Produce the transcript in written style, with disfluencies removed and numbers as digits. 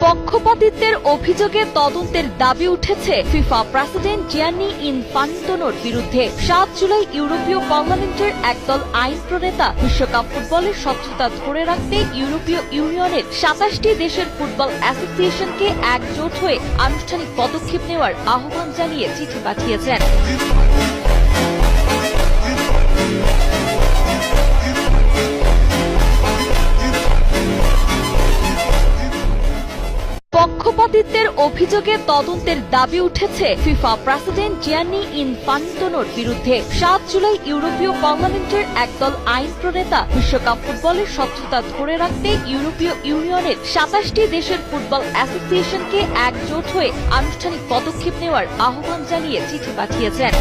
পক্ষপাতিত্বের অভিযোগে তদন্তের দাবি উঠেছে ফিফা প্রেসিডেন্ট জিয়ান্নি ইনফান্তিনোর বিরুদ্ধে। 7 জুলাই ইউরোপীয় পার্লামেন্টের একদল আইন প্রণেতা বিশ্বকাপ ফুটবলের স্বচ্ছতা ধরে রাখতে ইউরোপীয় ইউনিয়নের 27টি দেশের ফুটবল অ্যাসোসিয়েশনকে একজোট হয়ে আনুষ্ঠানিক পদক্ষেপ নেওয়ার আহ্বান জানিয়ে চিঠি পাঠিয়েছেন। পক্ষপাতিত্বের অভিযোগে তদন্তের দাবি উঠেছে ফিফা প্রেসিডেন্ট জিয়ান্নি ইনফান্তিনোর বিরুদ্ধে। 7 জুলাই ইউরোপীয় পার্লামেন্টের একদল আইন প্রণেতা বিশ্বকাপ ফুটবলের স্বচ্ছতা ধরে রাখতে ইউরোপীয় ইউনিয়নের 27টি দেশের ফুটবল অ্যাসোসিয়েশনকে একজোট হয়ে আনুষ্ঠানিক পদক্ষেপ নেওয়ার আহ্বান জানিয়ে চিঠি পাঠিয়েছেন।